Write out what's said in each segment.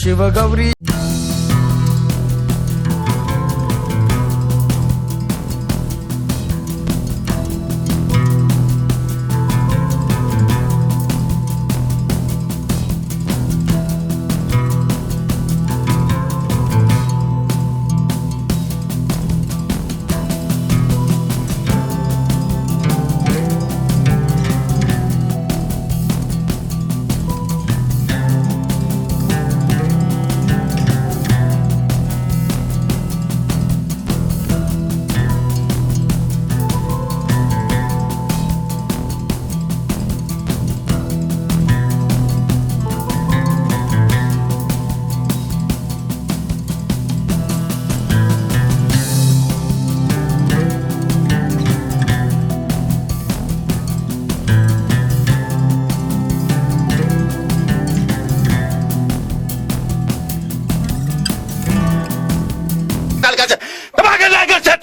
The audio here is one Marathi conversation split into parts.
शिवगौरी।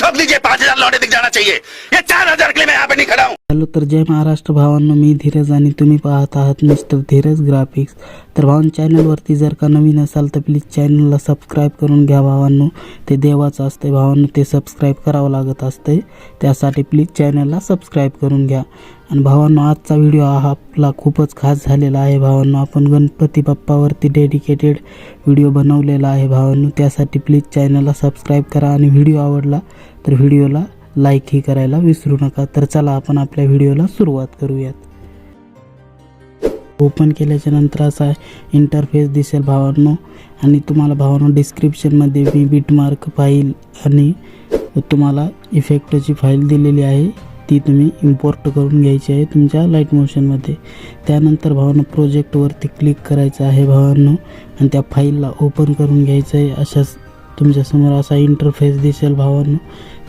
ठोक लीजिए, 5,000 लौटे दिख जाना चाहिए। ये 4,000 के लिए मैं यहाँ पे नहीं खड़ा हूँ। हॅलो, तर जय महाराष्ट्र भावांनो, मी धीरज आणि तुम्ही पाहत आहात मिस्टर धीरज ग्राफिक्स। तर भावांनो, चॅनलवरती जर का नवीन असाल तर प्लीज चॅनलला सबस्क्राईब करून घ्या भावांनो। ते देवाचं असते भावांनो, ते सबस्क्राईब करावं लागत असते, त्यासाठी प्लीज चॅनलला सबस्क्राईब करून घ्या। आणि भावांनो, आजचा व्हिडिओ हा आपला खूपच खास झालेला आहे भावांनो। आपण गणपती बाप्पावरती डेडिकेटेड व्हिडिओ बनवलेला आहे भावांनो, त्यासाठी प्लीज चॅनलला सबस्क्राईब करा आणि व्हिडिओ आवडला तर व्हिडिओला लाईक ही करायला विसरू नका। तर चला आपण आपल्या व्हिडिओला सुरुवात करूयात। ओपन केल्याच्या नंतर असा इंटरफेस दिसेल भावांनो, आणि तुम्हाला भावांनो डिस्क्रिप्शनमध्ये मी बिटमार्क फाईल आणि तुम्हाला इफेक्टची फाईल दिलेली आहे, ती तुम्ही इम्पोर्ट करून घ्यायची आहे तुमच्या लाईट मोशनमध्ये। त्यानंतर भावांनो प्रोजेक्टवरती क्लिक करायचं आहे भावांनो, आणि त्या फाईलला ओपन करून घ्यायचं आहे। अशाच तुमच्यासमोर असा इंटरफेस दिसेल भावांनो।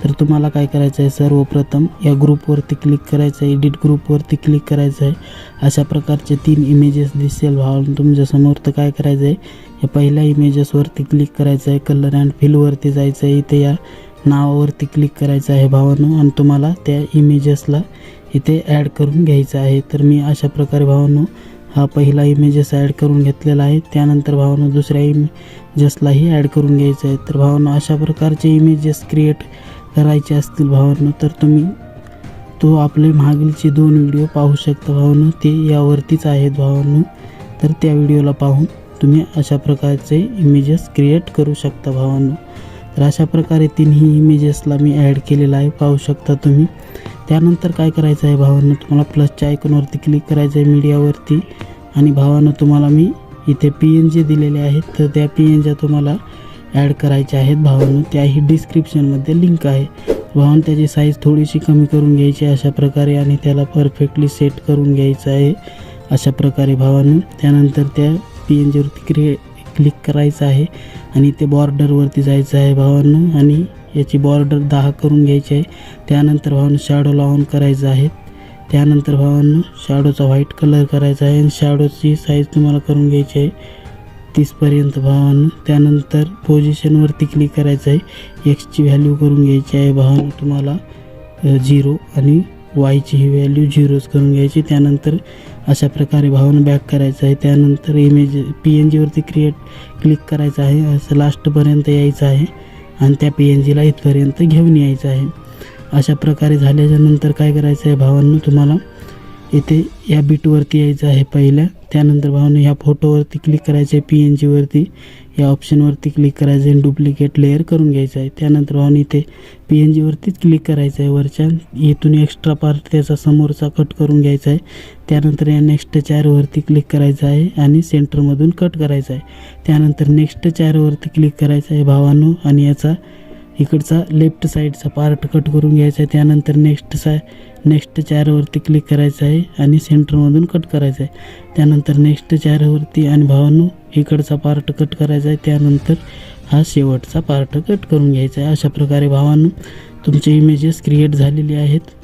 तर तुम्हाला काय करायचं आहे, सर्वप्रथम या ग्रुपवरती क्लिक करायचं आहे, एडिट ग्रुपवरती क्लिक करायचं आहे। अशा प्रकारचे 3 इमेजेस दिसेल भावांनो तुमच्यासमोर। तर काय करायचं आहे, या पहिल्या इमेजेसवरती क्लिक करायचं आहे, कलर अँड फिलवरती जायचं आहे, इथे या नावावरती क्लिक करायचं आहे भावांनो, आणि तुम्हाला त्या इमेजेसला इथे ॲड करून घ्यायचं आहे। तर मी अशा प्रकारे भावांनो हा पहिला इमेजेस ॲड करून घेतलेला आहे। त्यानंतर भावांनो दुसऱ्या इमेजेसलाही ॲड करून घ्यायचं आहे। तर भावांनो अशा प्रकारचे इमेजेस क्रिएट करायचे असतील भावांनो, तर तुम्ही तो आपले मागीलचे 2 व्हिडिओ पाहू शकता भावांनो, ते यावरतीच आहेत भावांनो। तर त्या व्हिडिओला पाहून तुम्ही अशा प्रकारचे इमेजेस क्रिएट करू शकता भावांनो। तर अशा प्रकारे 3ही इमेजेसला मी ॲड केलेला आहे, पाहू शकता तुम्ही। त्यानंतर काय करायचं आहे भावांनो, तुम्हाला प्लसच्या आयकॉनवरती क्लिक करायचं आहे मीडियावरती, आणि भावांनो तुम्हाला मी इथे PNG दिलेले आहेत, तर त्या PNG तुम्हाला ॲड करायच्या आहेत भावांनो। त्याही डिस्क्रिप्शनमध्ये लिंक आहे भावांनो। त्याची साईज थोडीशी कमी करून घ्यायची अशा प्रकारे, आणि त्याला परफेक्टली सेट करून घ्यायचं आहे अशा प्रकारे भावांनो। त्यानंतर त्या PNGवरती क्लिक करायचं आहे, आणि ते बॉर्डरवरती जायचं आहे भावांनो, आणि याची बॉर्डर 10 करून घ्यायची आहे। त्यानंतर भावांनो शॅडोला ऑन करायचं आहे। त्यानंतर भावांनो शॅडोचा व्हाईट कलर करायचा आहे, आणि शॅडोची साईज तुम्हाला करून घ्यायची आहे 30 पर्यंत भावांनो। त्यानंतर पोझिशनवरती क्लिक करायचं आहे, एक्सची व्हॅल्यू करून घ्यायची आहे भावांनो तुम्हाला 0, आणि वायची ही व्हॅल्यू 0च करून घ्यायची। त्यानंतर अशा प्रकारे भावांनो बॅक करायचं आहे। त्यानंतर इमेज PNGवरती क्लिक करायचं आहे, असं लास्टपर्यंत यायचं आहे, आणि त्या PNGला इथपर्यंत घेऊन यायचं आहे। अशा प्रकारे झाल्याच्या नंतर काय करायचं आहे भावांनो, तुम्हाला इथे या बीटवरती यायचं आहे पहिल्या। त्यानंतर भावांनो ह्या फोटोवरती क्लिक करायचं आहे, PNGवरती या ऑप्शनवरती क्लिक करायचं आहे, डुप्लिकेट लेअर करून घ्यायचं आहे। त्यानंतर भावांनो इथे PNGवरतीच क्लिक करायचं आहे वरच्या, इथून एक्स्ट्रा पार्ट त्याचा समोरचा कट करून घ्यायचा आहे। त्यानंतर या नेक्स्ट चॅरवरती क्लिक करायचं आहे, आणि सेंटरमधून कट करायचं आहे। त्यानंतर नेक्स्ट चॅरवरती क्लिक करायचं आहे भावांनो, आणि याचा इकडचा लेफ्ट साईडचा पार्ट कट करून घ्यायचा आहे। त्यानंतर नेक्स्ट चॅरवरती क्लिक करायचं आहे, आणि सेंटरमधून कट करायचं आहे। त्यानंतर नेक्स्ट चॅरवरती, आणि भावांनो इकडचा पार्ट कट करायचा आहे। त्यानंतर हा शेवटचा पार्ट कट करून घ्यायचा आहे। अशा प्रकारे भावांनो तुमचे इमेजेस क्रिएट झालेले आहेत।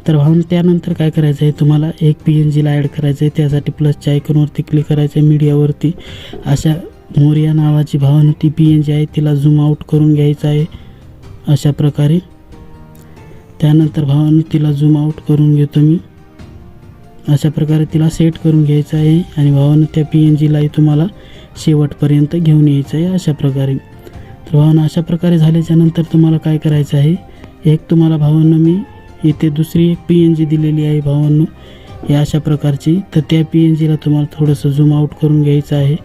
तर भावांनो त्यानंतर काय करायचं आहे, तुम्हाला एक PNGला ॲड करायचं आहे। त्यासाठी प्लसच्या आयकॉनवरती क्लिक करायचं आहे मीडियावरती। अशा मोरिया नावाची भावांनो ती PNG आहे, तिला झूम आउट करून घ्यायचं आहे अशा प्रकारे। त्यानंतर भावांनो तिला झूम आउट करून घेतो मी अशा प्रकारे तिला सेट करून घ्यायचं आहे आणि भावानं त्या PNGलाही तुम्हाला शेवटपर्यंत घेऊन यायचं आहे अशा प्रकारे. तर भावानं अशा प्रकारे झाल्याच्यानंतर तुम्हाला काय करायचं आहे, एक तुम्हाला भावांनो मी इथे दुसरी एक PNG दिलेली आहे भावांनो हे अशा प्रकारची. तर त्या PNGला तुम्हाला थोडंसं झूम आउट करून घ्यायचं आहे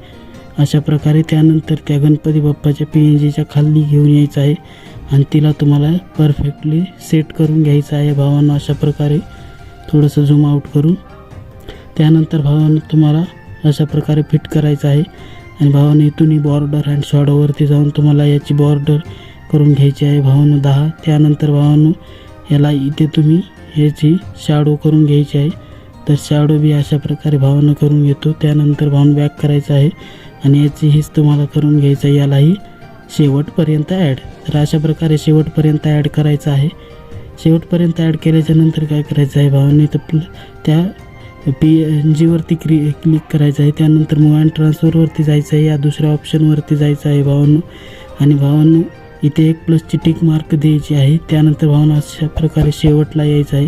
अशा प्रकारे. त्यानंतर त्या गणपती बाप्पाच्या PNGच्या खाली घेऊन यायचं आहे आणि तिला तुम्हाला परफेक्टली सेट करून घ्यायचं आहे भावांनो अशा प्रकारे थोडंसं झूम आउट करून. त्यानंतर भावांनो तुम्हाला अशा प्रकारे फिट करायचं आहे आणि भावांनो इथून बॉर्डर अँड शॅडोवरती जाऊन तुम्हाला याची बॉर्डर करून घ्यायची आहे भावांनो 10. त्यानंतर भावांनो याला इथे तुम्ही याची शॅडो करून घ्यायची आहे. तर शॅडो बी अशा प्रकारे भावांनो करून घेतो. त्यानंतर भावांनो बॅक करायचं आहे आणि याची हीच तुम्हाला करून घ्यायचं आहे यालाही शेवटपर्यंत ॲड. तर अशा प्रकारे शेवटपर्यंत ॲड करायचं आहे. शेवटपर्यंत ॲड केल्याच्यानंतर काय करायचं आहे भावांनी तर त्या PNGवरती क्लिक करायचं आहे. त्यानंतर मूव्ह अँड ट्रान्सफरवरती जायचं आहे, या दुसऱ्या ऑप्शनवरती जायचं आहे भावांनो आणि भावांनो इथे एक प्लसची टिक मार्क द्यायची आहे. त्यानंतर भावांनो अशा प्रकारे शेवटला यायचं आहे,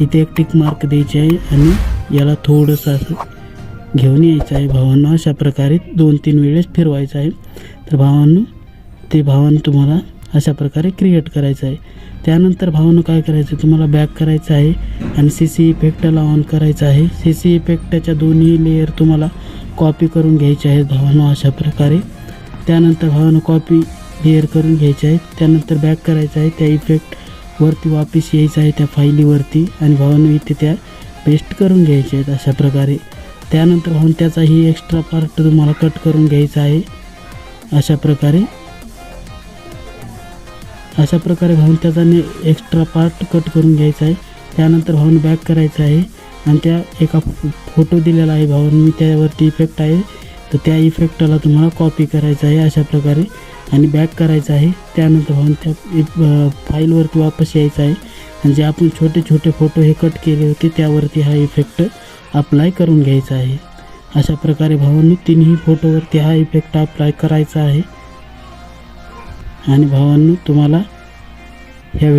इथे एक टिक मार्क द्यायची आहे आणि याला थोडंसं असं घेऊन यायचं आहे भावांनो अशा प्रकारे 2-3 वेळेस फिरवायचं आहे. तर भावांनो ते भावांनो तुम्हाला अशा प्रकारे क्रिएट करायचं आहे. त्यानंतर भावांनो काय करायचं तुम्हाला बॅक करायचं आहे आणि CC इफेक्टला ऑन करायचं आहे. CC इफेक्टच्या दोन्ही लेयर तुम्हाला कॉपी करून घ्यायचे आहेत भावांनो अशा प्रकारे. त्यानंतर भावांनो कॉपी लेयर करून घ्यायचे आहेत. त्यानंतर बॅक करायचं आहे, त्या इफेक्टवरती वापस यायचं आहे त्या फाईलीवरती आणि भावांनो इथे त्या पेस्ट करून घ्यायचे आहेत अशा प्रकारे. त्यानंतर भावांनो त्याचाही एक्स्ट्रा पार्ट तुम्हाला कट करून घ्यायचा आहे अशा प्रकारे. अशा प्रकारे भावांनो त्याचा एक्स्ट्रा पार्ट कट करून घ्यायचा आहे. त्यानंतर भावांनो बॅक करायचं आहे आणि त्या एका फोटो दिलेला आहे भावांनो मी त्यावरती इफेक्ट आहे तर त्या इफेक्टला तुम्हाला कॉपी करायचं आहे अशा प्रकारे आणि बॅक करायचं आहे. त्यानंतर भावांनो त्या फाईलवरती वापस यायचं आहे आणि जे आपण छोटे छोटे फोटो हे कट केले होते त्यावरती हा इफेक्ट अप्लाय करून घ्यायचा आहे अशा प्रकारे. भावांनो तिन्ही फोटोवरती हा इफेक्ट अप्लाय करायचा आहे आणि भावांनो तुम्हाला